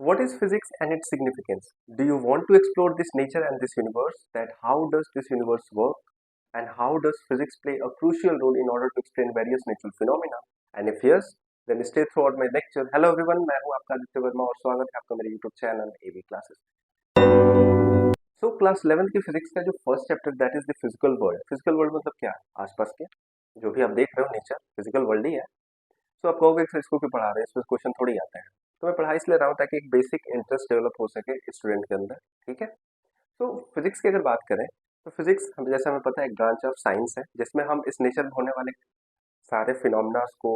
What is physics and its significance? Do you want to explore this nature and this universe? That how does this universe work? And how does physics play a crucial role in order to explain various natural phenomena? And if yes, then stay throughout my lecture. Hello everyone, मैं हूं आपका आदित्य वर्मा और स्वागत है आपका मेरे YouTube channel AV classes. So class 11th की physics का जो first chapter that is the physical world. Physical world मतलब क्या है? आसपास के जो भी आप देख रहे हो नेचर फिजिकल वर्ल्ड ही है। सो आप कहोगे सर इसको क्यों पढ़ा रहे हैं, इसमें क्वेश्चन थोड़ी आते हैं। तो मैं पढ़ा इसलिए रहा हूँ ताकि एक बेसिक इंटरेस्ट डेवलप हो सके स्टूडेंट के अंदर। ठीक है। तो फिजिक्स की अगर बात करें तो फिजिक्स हम जैसा हमें पता है एक ब्रांच ऑफ साइंस है जिसमें हम इस नेचर में होने वाले सारे फिनोमिना को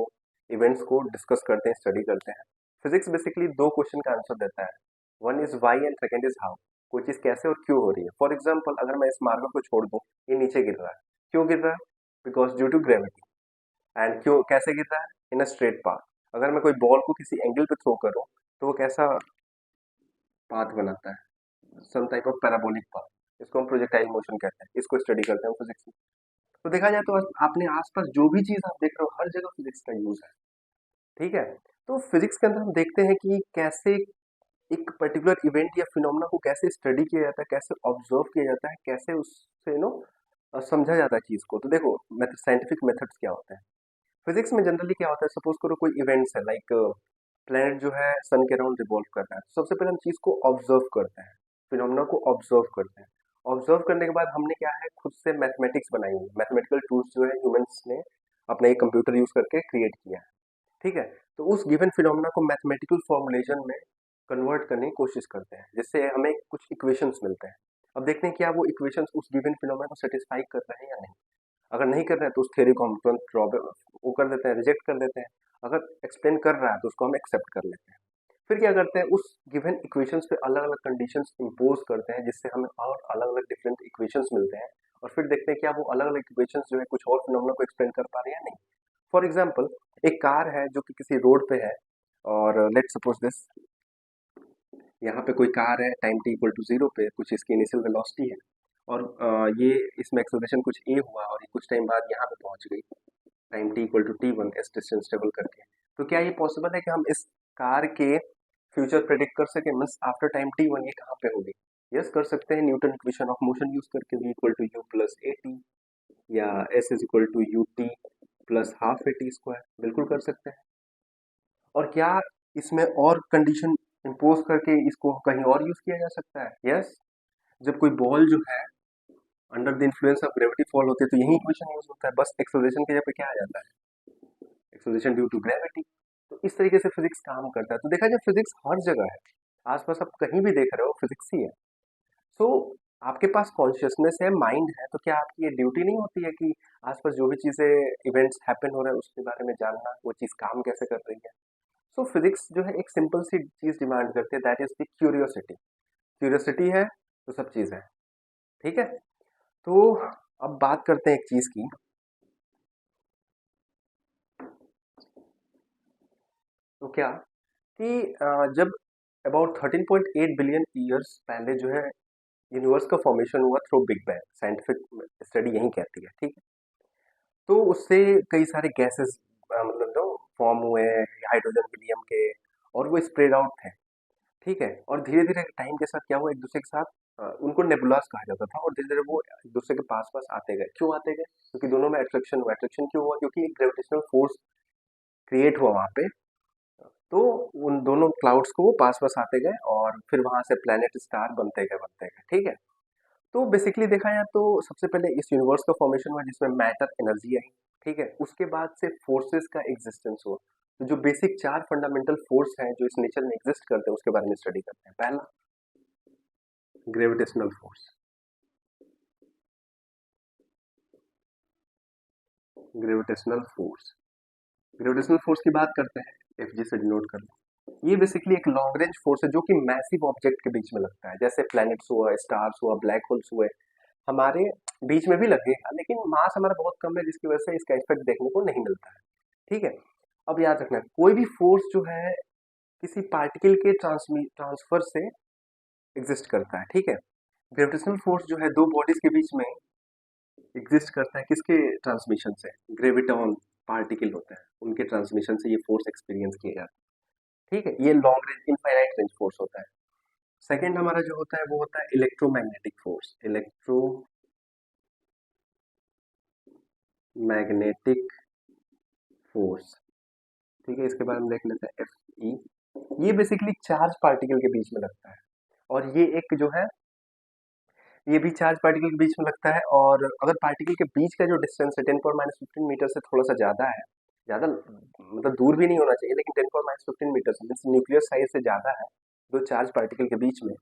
इवेंट्स को डिस्कस करते हैं, स्टडी करते हैं। फिजिक्स बेसिकली दो क्वेश्चन का आंसर देता है। One is why and second is how. कोई चीज कैसे और क्यों हो रही है। फॉर एग्जाम्पल अगर मैं इस मार्बल को छोड़ दूं, ये नीचे गिर रहा है, क्यों गिर रहा है? Because due to gravity. And क्यों कैसे गिर रहा है? In a straight path. अगर मैं कोई बॉल को किसी एंगल पे थ्रो करूं तो वो कैसा पाथ बनाता है? Some type of parabolic path. इसको हम प्रोजेक्टाइल मोशन कहते हैं, इसको स्टडी करते हैं फिजिक्स में। तो देखा जाए तो आपने आसपास जो भी चीज आप देख रहे हो हर जगह फिजिक्स का यूज है। ठीक है। तो फिजिक्स के अंदर हम देखते हैं कि कैसे एक पर्टिकुलर इवेंट या फिनोमेना को कैसे स्टडी किया जाता है, कैसे ऑब्जर्व किया जाता है, कैसे उससे समझा जाता है चीज को। तो देखो साइंटिफिक मेथड्स क्या होते हैं फिजिक्स में। जनरली क्या होता है, सपोज करो कोई इवेंट्स है लाइक प्लेनेट जो है सन के अराउंड रिवॉल्व कर रहा है। तो सबसे पहले हम चीज को ऑब्जर्व करते हैं, फिनोमेना को ऑब्जर्व करते हैं। ऑब्जर्व करने के बाद हमने क्या है खुद से मैथमेटिक्स बनाई हुई, मैथमेटिकल टूल्स जो है ह्यूमंस ने अपना एक कंप्यूटर यूज करके क्रिएट किया है। ठीक है। तो उस गिवन फिनोमेना को मैथमेटिकल फॉर्मुलेशन में कन्वर्ट करने की कोशिश करते हैं जिससे हमें कुछ इक्वेशंस मिलते हैं। अब देखते हैं क्या वो इक्वेशंस उस गिवन फिनोमेना को सेटिस्फाई कर रहे हैं या नहीं। अगर नहीं कर रहे हैं तो उस थ्योरी को हम तुरंत वो कर देते हैं, रिजेक्ट कर देते हैं। अगर एक्सप्लेन कर रहा है तो उसको हम एक्सेप्ट कर लेते हैं। फिर क्या करते हैं, उस गिवन इक्वेशंस पे अलग अलग कंडीशंस इंपोज करते हैं जिससे हमें और अलग अलग डिफरेंट इक्वेशंस मिलते हैं। और फिर देखते हैं क्या वो अलग अलग इक्वेशंस जो है कुछ और फिनोमेना को एक्सप्लेन कर पा रहे हैं या नहीं। फॉर एग्जाम्पल एक कार है जो कि किसी रोड पे है, और लेट सपोज दिस, यहाँ पे कोई कार है time t equal to zero पे, कुछ इसकी इनिशियल वेलोसिटी है। और ये इसमें एक्सेलरेशन कुछ a हुआ और ये कुछ टाइम बाद यहाँ पे पहुंच गई time t equal to t1 as distance travel करके। तो क्या ये पॉसिबल है कि हम इस कार के फ्यूचर प्रेडिक्ट कर सके, मीन्स आफ्टर टाइम t1 ये कहाँ पे होगी? यस कर सकते हैं, Newton equation of motion use करके, v equal to u plus a t, या s is equal to u t plus half a t square, बिल्कुल कर सकते हैं। और क्या इसमें और कंडीशन इम्पोज करके इसको कहीं और यूज किया जा सकता है? यस। जब कोई बॉल जो है under the influence of gravity fall होती है तो यही इक्वेशन यूज होता है, बस एक्सेलरेशन की जगह पे क्या आ जाता है? Acceleration due to gravity. तो इस तरीके से फिजिक्स काम करता है। तो देखा जाए फिजिक्स हर जगह है, आसपास आप कहीं भी देख रहे हो फिजिक्स ही है। सो आपके पास कॉन्शियसनेस है, माइंड है, तो क्या आपकी ये ड्यूटी नहीं होती है कि आसपास जो भी चीजें इवेंट्स हैपन हो रहे हैं उसके बारे में जानना, वो चीज काम कैसे कर रही है। सो फिजिक्स जो है एक सिंपल सी चीज डिमांड करती है, that is the curiosity. Curiosity है तो सब चीज है। ठीक है। तो अब बात करते हैं एक चीज की। तो क्या कि जब अबाउट 13.8 बिलियन ईयर्स पहले जो है यूनिवर्स का फॉर्मेशन हुआ through big bang, scientific study यही कहती है। ठीक है। तो उससे कई सारे गैसेस मतलब फॉर्म हुए हाइड्रोजन हीलियम के, और वो स्प्रेड आउट थे। ठीक है। और धीरे धीरे टाइम के साथ क्या हुआ, एक दूसरे के साथ उनको नेबुलास कहा जाता था, और धीरे धीरे वो एक दूसरे के पास पास आते गए। क्यों आते गए? क्योंकि दोनों में अट्रैक्शन हुआ। अट्रैक्शन क्यों हुआ? क्योंकि एक ग्रेविटेशनल फोर्स क्रिएट हुआ वहां पे। तो उन दोनों क्लाउड्स को वो पास पास आते गए और फिर वहां से प्लेनेट स्टार बनते गए बनते गए। ठीक है। तो बेसिकली देखा जाए तो सबसे पहले इस यूनिवर्स का फॉर्मेशन हुआ जिसमें मैटर एनर्जी आई। ठीक है। उसके बाद से फोर्सेस का एग्जिस्टेंस हुआ। तो जो बेसिक चार फंडामेंटल फोर्स हैं जो इस नेचर में एग्जिस्ट करते हैं उसके बारे में स्टडी करते हैं। पहला, gravitational force. Gravitational force, gravitational force की बात करते हैं, एफ जी से डिनोट कर लो। ये बेसिकली एक लॉन्ग रेंज फोर्स है जो कि मैसिव ऑब्जेक्ट के बीच में लगता है, जैसे प्लैनेट्स हुआ, स्टार्स हुआ, ब्लैक होल्स हुए, हमारे बीच में भी लगेगा, लेकिन मास हमारा बहुत कम है जिसकी वजह से इसका इफेक्ट देखने को नहीं मिलता है। ठीक है। अब याद रखना, कोई भी फोर्स जो है किसी पार्टिकल के ट्रांसफर से एग्जिस्ट करता है। ठीक है। ग्रेविटेशनल फोर्स जो है दो बॉडीज के बीच में एग्जिस्ट करता है, किसके ट्रांसमिशन से? ग्रेविटॉन पार्टिकल होते हैं उनके ट्रांसमिशन से ये फोर्स एक्सपीरियंस किया जाता है। ठीक है, ये long range infinite range force होता है। सेकंड हमारा जो होता है वो होता है इलेक्ट्रोमैग्नेटिक फोर्स, इलेक्ट्रोमैग्नेटिक फोर्स। ठीक है, इसके बारे में देख लेते हैं, एफ ई। ये बेसिकली चार्ज पार्टिकल के बीच में लगता है, और ये एक जो है, ये भी चार्ज पार्टिकल के बीच में लगता है। और अगर पार्टिकल के बीच का जो डिस्टेंस है 10⁻15 मीटर से थोड़ा सा ज़्यादा है, ज़्यादा मतलब दूर भी नहीं होना चाहिए, लेकिन 10⁻15 मीटर से मीन्स न्यूक्लियर साइज से ज़्यादा है दो चार्ज पार्टिकल के बीच में,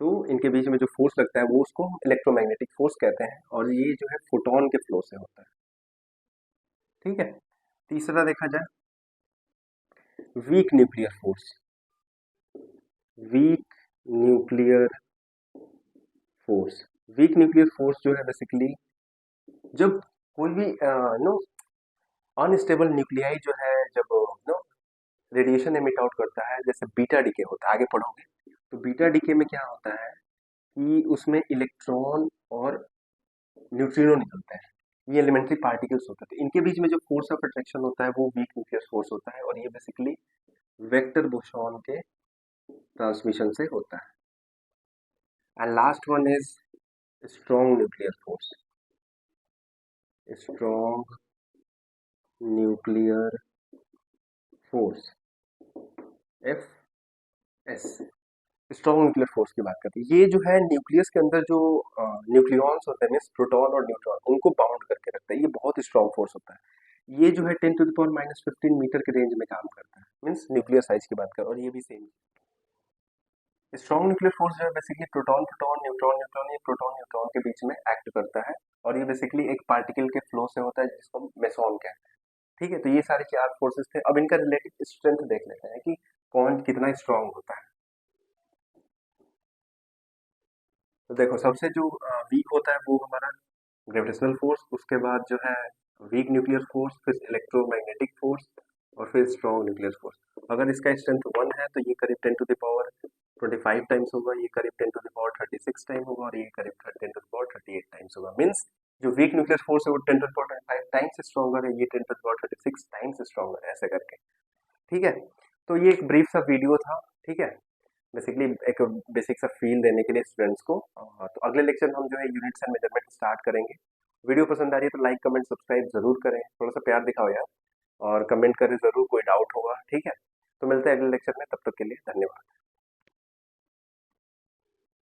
तो इनके बीच में जो फोर्स लगता है वो उसको हम इलेक्ट्रोमैग्नेटिक फोर्स कहते हैं, और ये जो है फोटोन के फ्लो से होता है। ठीक है, तीसरा देखा जाए, weak nuclear force. Weak nuclear force, weak nuclear force जो है बेसिकली जब कोई भी नो अनस्टेबल न्यूक्लियाई जो है, जब नो रेडिएशन एमिट आउट करता है, जैसे बीटा डीके होता है, आगे पढ़ोगे तो बीटा डीके में क्या होता है कि उसमें इलेक्ट्रॉन और न्यूट्रिनो निकलते हैं, ये एलिमेंट्री पार्टिकल्स होते हैं, तो इनके बीच में जो फोर्स ऑफ अट्रैक्शन होता है वो वीक न्यूक्लियर फोर्स होता है, और ये बेसिकली वेक्टर बोसॉन के ट्रांसमिशन से होता है। And last one is strong nuclear force, strong nuclear force, F S. Strong nuclear force की बात करते हैं, ये जो है न्यूक्लियस के अंदर जो न्यूक्लियॉन्स होते हैं, मीन्स प्रोटॉन और न्यूट्रॉन, उनको बाउंड करके रखता है, ये बहुत स्ट्रॉन्ग फोर्स होता है। ये जो है 10⁻15 मीटर के रेंज में काम करता है, मीन्स न्यूक्लियर साइज की बात करें, और ये भी सेम। स्ट्रॉन्ग न्यूक्लियर फोर्स जो है basically proton proton neutron neutron, ये प्रोटॉन न्यूट्रॉन के बीच में एक्ट करता है, और ये बेसिकली एक पार्टिकल के फ्लो से होता है जिसको हम मेसॉन कहते हैं। ठीक है, तो ये सारे चार फोर्सेस थे। अब इनका रिलेटिव स्ट्रेंथ देख लेते हैं कि कौन कितना स्ट्रॉन्ग होता है। तो देखो, सबसे जो वीक होता है वो हमारा ग्रेविटेशनल फोर्स, उसके बाद जो है वीक न्यूक्लियर फोर्स, फिर इलेक्ट्रोमैग्नेटिक फोर्स, और फिर स्ट्रॉन्ग न्यूक्लियर फोर्स। अगर इसका स्ट्रेंथ 1 है तो ये करीब 10⁻25 टाइम्स होगा, ये करीब 10⁻36 टाइम होगा, और ये करीब 10⁻38 टाइम्स होगा। मीन्स जो वीक न्यूक्लियर फोर्स है वो 10⁻25 टाइम्स स्ट्रॉन्गर है, ये 10⁻36 टाइम्स स्ट्रॉन्गर है, ऐसे करके। ठीक है, तो ये एक ब्रीफ सा वीडियो था। ठीक है, बेसिकली एक बेसिक सा फील देने के लिए स्टूडेंट्स को। तो अगले लेक्चर में हम जो है यूनिट्स एंड मेजरमेंट स्टार्ट करेंगे। वीडियो पसंद आ रही है तो लाइक कमेंट सब्सक्राइब जरूर करें, थोड़ा सा प्यार दिखाओ यार, और कमेंट करें जरूर, कोई डाउट होगा। ठीक है, तो मिलते हैं अगले लेक्चर में, तब तक के लिए धन्यवाद।